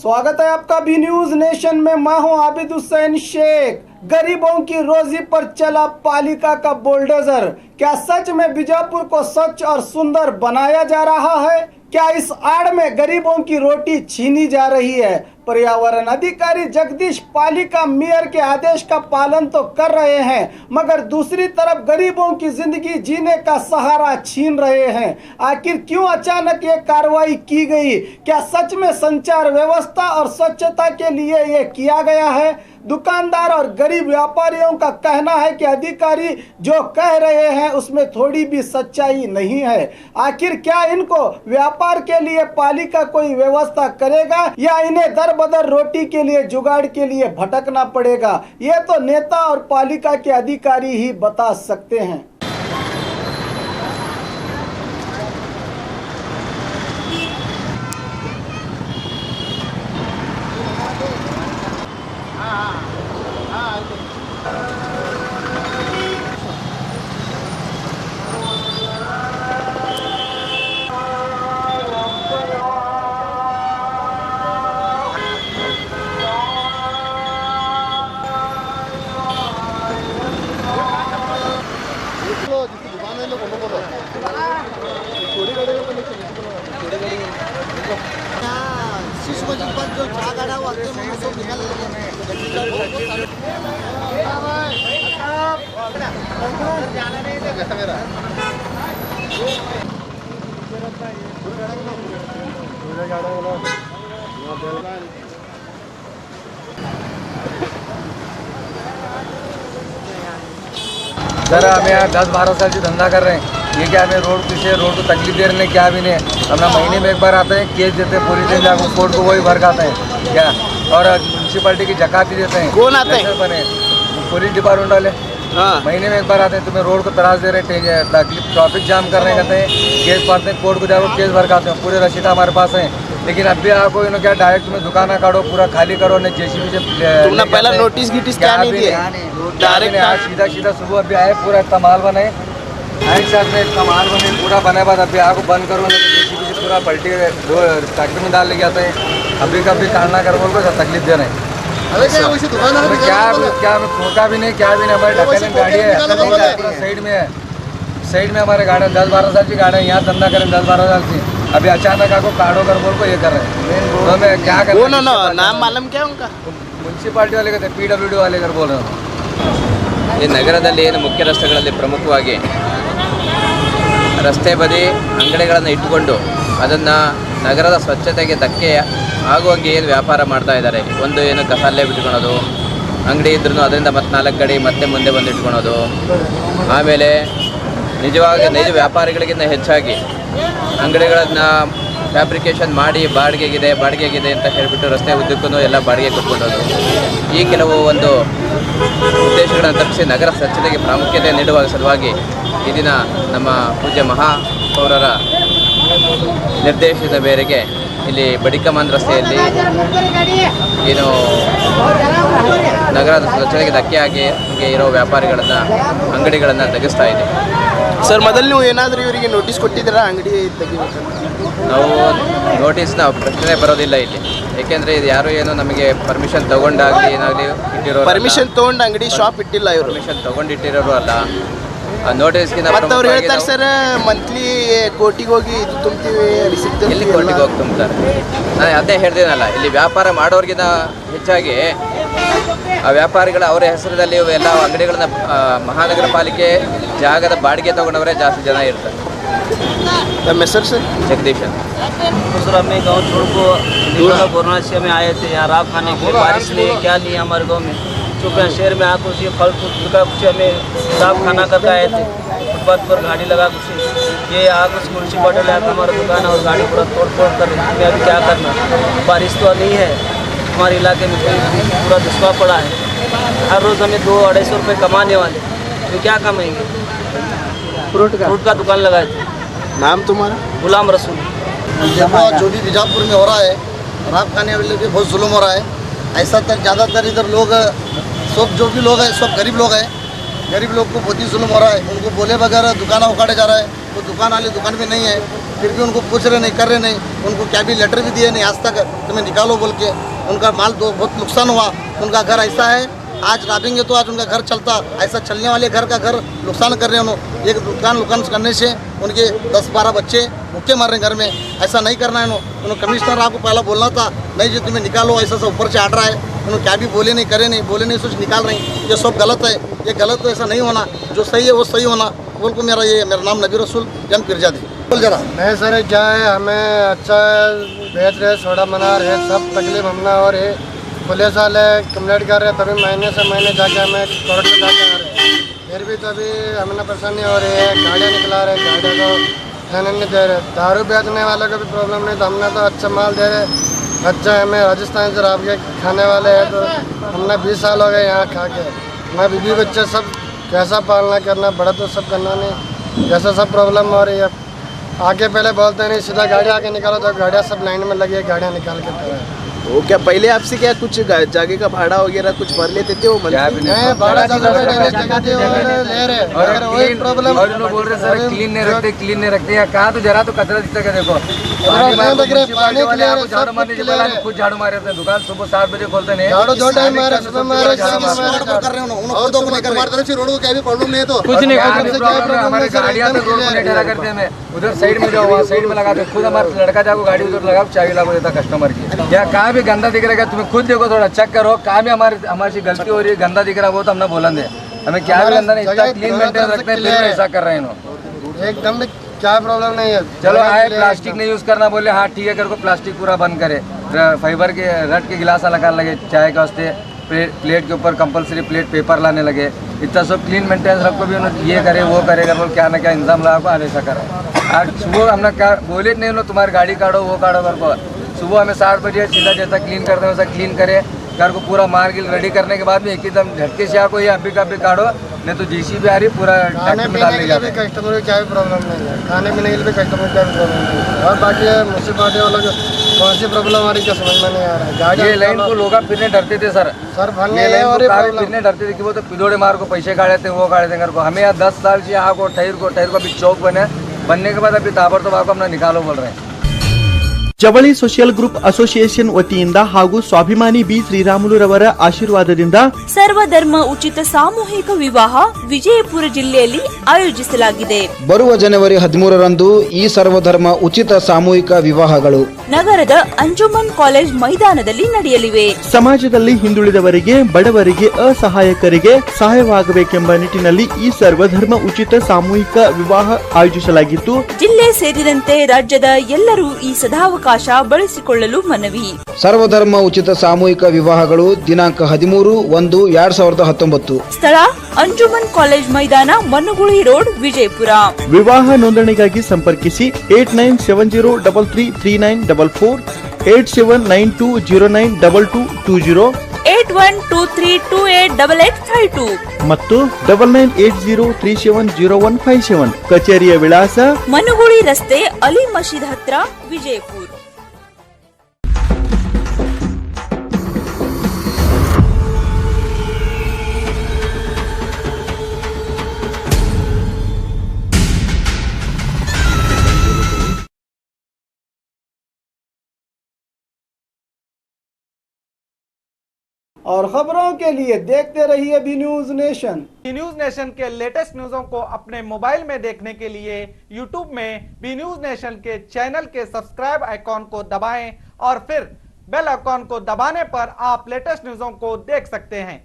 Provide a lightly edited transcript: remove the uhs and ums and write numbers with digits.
स्वागत है आपका बी न्यूज नेशन में। मैं हूं आबिद हुसैन शेख। गरीबों की रोजी पर चला पालिका का बुलडोजर। क्या सच में बीजापुर को स्वच्छ और सुंदर बनाया जा रहा है? क्या इस आड़ में गरीबों की रोटी छीनी जा रही है? पर्यावरण अधिकारी जगदीश पालिका मेयर के आदेश का पालन तो कर रहे हैं, मगर दूसरी तरफ गरीबों की जिंदगी जीने का सहारा छीन रहे हैं। आखिर क्यों अचानक ये कार्रवाई की गई? क्या सच में संचार व्यवस्था और स्वच्छता के लिए ये किया गया है? दुकानदार और गरीब व्यापारियों का कहना है कि अधिकारी जो कह रहे हैं उसमें थोड़ी भी सच्चाई नहीं है। आखिर क्या इनको व्यापार के लिए पालिका कोई व्यवस्था करेगा या इन्हें दर बदर रोटी के लिए जुगाड़ के लिए भटकना पड़ेगा? ये तो नेता और पालिका के अधिकारी ही बता सकते हैं। जो चाह गाड़ा हुआ सब निकल सर हमें यहाँ 10-12 साल से धंधा कर रहे हैं। ये क्या हमें रोड को तकलीफ दे रहे हैं? क्या भी नहीं, अपना महीने में एक बार आते हैं, केस देते हैं, पुलिस स्टेशन जाकर कोर्ट को वही भर खाते हैं क्या, और म्यूनसिपालिटी की जकात भी देते हैं। कौन आते हैं? बने पुलिस डिपार्टमेंट वाले। हाँ। महीने में एक बार आते हैं, तुम्हें रोड को तराश दे रहे हैं, तकलीफ ट्रैफिक जाम कर रहे कहते हैं, केस पढ़ते हैं, कोर्ट को जाकर केस भर खाते हैं, पूरे रसीद हमारे पास है। लेकिन अब भी आपको इन्होंने क्या डायरेक्ट तुम्हें दुकाना काटो, पूरा खाली करो, ने जेसीबी से तुमने पहला नोटिस गिटिस क्या नहीं दिए? डायरेक्ट आज सीधा सुबह अभी आए, पूरा इतना माल बनाए एक साथ में, इतना माल बने पूरा बने बाद अभी आपको बंद करो, जेसीबी से पूरा पलटी ट्रैक्टर में डाल ले जाते हैं। अभी कभी काटना कर बोल को तकलीफ दे रहे हैं। क्या ठोका भी नहीं, क्या भी नहीं, हमारी ढक्कन गाड़ी है साइड में हमारे गाड़ी 10-12 साल की गाड़ी है, यहाँ धंधा करें 10-12 साल से। अभी अचानक आपको काटो कर बोल को ये कर रहे हैं, तो मैं क्या करूँ? नाम मालूम क्या उनका? ಮುನ್ಸಿಪಾಲ್ಟಿ वाले कहते PWD वाले कर बोल रहे हैं। ಈ ನಗರದಲ್ಲಿ ಏನು ಮುಖ್ಯ ರಸ್ತೆಗಳಲ್ಲಿ ಪ್ರಮುಖವಾಗಿ ರಸ್ತೆ ಬದಿ ಅಂಗಡಿಗಳನ್ನು ಇಟ್ಟುಕೊಂಡು ಅದನ್ನು ನಗರದ ಸ್ವಚ್ಛತೆಗೆ ಧಕ್ಕೆ ಆಗುವಂಗೆ ಏನು ವ್ಯಾಪಾರ ಮಾಡ್ತಾ ಇದ್ದಾರೆ. ಒಂದು ಏನು ಕಸಾಲೆ ಬಿಟ್ಕೊಳೋದು, ಅಂಗಡಿ ಇದ್ರೂ ಅದರಿಂದ ಮತ್ತೆ 4 ಗಡಿ ಮತ್ತೆ ಮುಂದೆ ಬಂದು ಇಟ್ಕೊಳೋದು. ಆಮೇಲೆ ನಿಜ ವ್ಯಾಪಾರಿಗಳಿಗಿಂತ ಹೆಚ್ಚಾಗಿ ಅಂಗಡಿಗಳನ್ನು ಫ್ಯಾಬ್ರಿಕೇಷನ್ ಮಾಡಿ ಬಾಡಿಗೆಗಿದೆ ಅಂತ ಹೇಳಿಬಿಟ್ಟು ರಸ್ತೆ ಉದ್ದಕ್ಕೂ ಎಲ್ಲ ಬಾಡಿಗೆ ಕೊಟ್ಕೊಳ್ಳೋದು. ಈ ಕೆಲವು ಒಂದು ಉದ್ದೇಶಗಳನ್ನು ತಪ್ಪಿಸಿ ನಗರ ಸ್ವಚ್ಛತೆಗೆ ಪ್ರಾಮುಖ್ಯತೆ ನೀಡುವ ಸಲುವಾಗಿ ಈ ದಿನ ನಮ್ಮ ಪೂಜ್ಯ ಮಹಾಪೌರರ ನಿರ್ದೇಶನದ ಮೇರೆಗೆ ಇಲ್ಲಿ ಬಡಿಕಮಾನ್ ರಸ್ತೆಯಲ್ಲಿ ಏನು ನಗರದ ಸ್ವಚ್ಛತೆಗೆ ಧಕ್ಕೆಯಾಗಿ ಇರೋ ವ್ಯಾಪಾರಿಗಳನ್ನು ಅಂಗಡಿಗಳನ್ನು ತೆಗೆಸ್ತಾ ಇದೆ. ಸರ್, ಮೊದಲು ನೀವು ಏನಾದರೂ ಇವರಿಗೆ ನೋಟಿಸ್ ಕೊಟ್ಟಿದ್ದೀರಾ ಅಂಗಡಿ ತೆಗಿಬೇಕು? ನಾವು ನೋಟಿಸ್ನ ಪ್ರಶ್ನೆ ಬರೋದಿಲ್ಲ ಇಲ್ಲಿ, ಏಕೆಂದರೆ ಇದು ಯಾರು ಏನು ನಮಗೆ ಪರ್ಮಿಷನ್ ತೊಗೊಂಡಾಗಲಿ ಏನಾಗಲಿ ಇಟ್ಟಿರೋ, ಪರ್ಮಿಷನ್ ತೊಗೊಂಡು ಅಂಗಡಿ ಶಾಪ್ ಇಟ್ಟಿಲ್ಲ ಇವರು, ಪರ್ಮಿಷನ್ ತೊಗೊಂಡಿಟ್ಟಿರೋರು ಅಲ್ಲ. ಆ ನೋಟಿಸ್ಗಿಂತ ಮತ್ತೆ ಅವ್ರು ಹೇಳ್ತಾರೆ ಸರ್ ಮಂತ್ಲಿ ಕೋರ್ಟಿಗೆ ಹೋಗಿ ಇದು ತುಂಬ್ತೀವಿ, ಎಲ್ಲಿ ಕೋರ್ಟಿಗೆ ಹೋಗಿ ತುಂಬ್ತಾರೆ? ನಾನು ಅದೇ ಹೇಳ್ತೀನಲ್ಲ, ಇಲ್ಲಿ ವ್ಯಾಪಾರ ಮಾಡೋರಿಗಿಂತ ಹೆಚ್ಚಾಗಿ ಆ ವ್ಯಾಪಾರಿಗಳ ಅವರ ಹೆಸರಲ್ಲಿ ಎಲ್ಲ ಅಂಗಡಿಗಳನ್ನ ಮಹಾನಗರ ಪಾಲಿಕೆ ಜಾಗದ ಬಾಡಿಗೆ ತೊಗೊಂಡವರೇ ಜಾಸ್ತಿ ಜನ ಇರ್ತಾರೆ. ನಮ್ಮ ಹೆಸರು ಸರ್ जगदीश। दूसरा में गाँव छोड़ को वाराणसी में आए थे, यहाँ रात खाने के लिए। बारिश ने क्या लिया हमारे गाँव में, चुप यहाँ शहर में आकर उसी फल फ्रूट का कुछ हमें साफ खाना करके आए थे। फुटपाथ पर गाड़ी लगा कुछ ये आकर म्यूनसिपालिटी आकर हमारा दुकान और गाड़ी पूरा तोड़ कर रही है। अभी क्या करना, बारिश तो नहीं है, हमारे इलाके में पूरा दुष्काल पड़ा है। हर रोज़ हमें 200-250 रुपये कमाने वाले, तो क्या कमाएंगे? फ्रूट का दुकान लगाए थे। नाम तुम्हारा? गुलाम रसूल। जो भी बीजापुर में हो रहा है, रात खाने वाले के बहुत जुल्म हो रहा है। ऐसा तक ज़्यादातर इधर लोग सब जो भी लोग हैं सब गरीब लोग हैं। गरीब लोग को बहुत ही जुल्म हो रहा है। उनको बोले बगैर दुकान उखाड़े जा रहा है, वो दुकान वाले दुकान भी नहीं है। फिर भी उनको पूछ रहे नहीं, कर रहे नहीं, उनको क्या भी लेटर भी दिए नहीं आज तक तुम्हें निकालो बोल के। उनका माल तो बहुत नुकसान हुआ। उनका घर ऐसा है, आज राबेंगे तो आज उनका घर चलता, ऐसा चलने वाले घर का घर नुकसान कर रहे हैं उन्होंने। एक दुकान करने से उनके 10-12 बच्चे भूखे मर रहे हैं घर में। ऐसा नहीं करना है उन्होंने। कमिश्नर आपको पहला बोलना था, नहीं जी तुम्हें निकालो, ऐसा सब ऊपर से आर्डर है। उन्होंने क्या भी बोले नहीं, करे नहीं, बोले नहीं, सोच निकाल रहे हैं। ये सब गलत है, ये गलत तो ऐसा नहीं होना, जो सही है वो सही होना बोल को। मेरा नाम नबी रसूल जम पिरजादी। बोल जरा नहीं सर, क्या है हमें अच्छा बेच रहे, सोडा मना रहे, सब तकलीफ हमने। और ये पुलिस वाले कंप्लेंट कर रहे, तभी महीने से महीने जाके हमें कोर्ट में जाके आ रहे हैं, फिर भी तभी हमें परेशानी हो रही है। गाड़ियाँ निकला रहे, गाड़ियों को खाने नहीं दे रहे। दारू बेचने वालों को भी प्रॉब्लम नहीं, तो हमने तो अच्छा माल दे रहे। अच्छा हमें राजस्थान से राब के खाने वाले हैं, तो हमने 20 साल हो गए यहाँ खा के। मैं बीवी बच्चे सब कैसा पालना करना, बड़ा तो सब करना नहीं, जैसा सब प्रॉब्लम हो रही है। आगे पहले बोलते नहीं, सीधा गाड़ी आके निकालो, तो गाड़ियाँ सब लाइन में लगी है, गाड़ियाँ निकाल के दे रहे हैं। वो क्या पहले आपसे क्या कुछ जगह का भाड़ा वगैरह कुछ भर लेते थे वो नहीं, भाड़ा ले रहे, अगर वही प्रॉब्लम। और लोग बोल रहे सर क्लीन नहीं रखते, क्लीन नहीं रखते। यहाँ कहाँ तो जरा तो कचरा दिखता है, देखो झाड़ू मारने के बाद खुद झाड़ू मारे थे। दुकान सुबह 7 बजे खोलते नहीं, झाड़ू 2 टाइम मारे, सुबह मारे, शाम कर रहे हैं हमारी तरफ से। रोड को क्या भी प्रॉब्लम नहीं है तो कुछ नहीं, हमारे गाड़ियाँ तो रोड को नहीं ठहरा करते हमें। उधर साइड में जाओ, वहाँ साइड में लगाते। खुद हमारा लड़का जाओ गाड़ी उधर लगाओ, चाबी लागू देता कस्टमर की। या कहाँ भी गंदा दिख रहा है, तुम्हें खुद देखो, थोड़ा चेक करो कहाँ भी हमारी गलती हो रही है, गंदा दिख रहा है वो तो हमने बोला दे। हमें क्या भी गंदा नहीं, इतना क्लीन मेंटेन रखते हैं, फिर भी ऐसा कर रहे हैं एकदम भी क्या प्रॉब्लम नहीं है। चलो आए प्लास्टिक नहीं यूज़ करना बोले, हाँ ठीक है, कर को प्लास्टिक पूरा बंद करे। फाइबर के रट के गिलास लगाने लगे, चाय के वास्ते प्लेट के ऊपर कंपलसरी प्लेट पेपर लाने लगे। इतना सब क्लीन मेंटेनेंस रखो भी उन्होंने ये करे वो करेगा बोल, क्या ना क्या इंतजाम लगा ऐसा करा। आज सुबह हमने बोले नहीं उन्होंने तुम्हारी गाड़ी काटो वो काटो घर को। सुबह हमें 7 बजे सीधा जैसा क्लीन करते हैं वैसा क्लीन करे, घर को पूरा मार गिल रेडी करने के बाद में एकदम झटके से आपको ये अभी का अभी काटो, नहीं तो जीसीबी आ रही पूरा खाने पीने के लिए कस्टमर की क्या भी प्रॉब्लम नहीं है। खाने पीने के लिए कस्टमर क्या भी प्रॉब्लम नहीं है। और बाकी म्यूनसिपालिटी वालों को कौन सी प्रॉब्लम आ रही क्या समझ में नहीं आ रहा है। ये लाइन को लोग फिरने डरते थे सर, भरने और फिरने डरते थे कि वो तो पिदोड़े मार को पैसे काटे थे, वो काटे थे घर को। हमें यहाँ 10 साल से यहाँ को ठहर को अभी चौक बनने के बाद अभी ताबड़तोड़ आपको अपना निकालो बोल रहे हैं। ಜವಳಿ ಸೋಷಿಯಲ್ ಗ್ರೂಪ್ ಅಸೋಸಿಯೇಷನ್ ವತಿಯಿಂದ ಹಾಗೂ ಸ್ವಾಭಿಮಾನಿ ಬಿ ಶ್ರೀರಾಮುಲುರವರ ಆಶೀರ್ವಾದದಿಂದ ಸರ್ವಧರ್ಮ ಉಚಿತ ಸಾಮೂಹಿಕ ವಿವಾಹ ವಿಜಯಪುರ ಜಿಲ್ಲೆಯಲ್ಲಿ ಆಯೋಜಿಸಲಾಗಿದೆ. ಬರುವ ಜನವರಿ 13ರಂದು ಈ ಸರ್ವಧರ್ಮ ಉಚಿತ ಸಾಮೂಹಿಕ ವಿವಾಹಗಳು ನಗರದ ಅಂಜುಮನ್ ಕಾಲೇಜ್ ಮೈದಾನದಲ್ಲಿ ನಡೆಯಲಿವೆ. ಸಮಾಜದಲ್ಲಿ ಹಿಂದುಳಿದವರಿಗೆ, ಬಡವರಿಗೆ, ಅಸಹಾಯಕರಿಗೆ ಸಹಾಯವಾಗಬೇಕೆಂಬ ನಿಟ್ಟಿನಲ್ಲಿ ಈ ಸರ್ವಧರ್ಮ ಉಚಿತ ಸಾಮೂಹಿಕ ವಿವಾಹ ಆಯೋಜಿಸಲಾಗಿತ್ತು. ಜಿಲ್ಲೆ ಸೇರಿದಂತೆ ರಾಜ್ಯದ ಎಲ್ಲರೂ ಈ ಸದಾವಕಾಶ ಬಳಸಿಕೊಳ್ಳಲು ಮನವಿ. ಸರ್ವಧರ್ಮ ಉಚಿತ ಸಾಮೂಹಿಕ ವಿವಾಹಗಳು ದಿನಾಂಕ 13/1/2019. ಸ್ಥಳ ಅಂಜುಮನ್ ಕಾಲೇಜ್ ಮೈದಾನ, ಮನುಗುಳಿ ರೋಡ್, ವಿಜಯಪುರ. ವಿವಾಹ ನೋಂದಣಿಗಾಗಿ ಸಂಪರ್ಕಿಸಿ 8970333944, 8792092220, 8123288852 ಮತ್ತು 9980370157. ಕಚೇರಿಯ ವಿಳಾಸ ಮನುಗುಳಿ ರಸ್ತೆ, ಅಲಿ ಮಸೀದ್ ಹತ್ರ, ವಿಜಯಪುರ. और खबरों के लिए देखते रहिए B News Nation. B News Nation के लेटेस्ट न्यूज़ों को अपने मोबाइल में देखने के लिए यूट्यूब में बी न्यूज नेशन के चैनल के सब्सक्राइब आइकॉन को दबाएं और फिर बेल आइकॉन को दबाने पर आप लेटेस्ट न्यूज़ों को देख सकते हैं।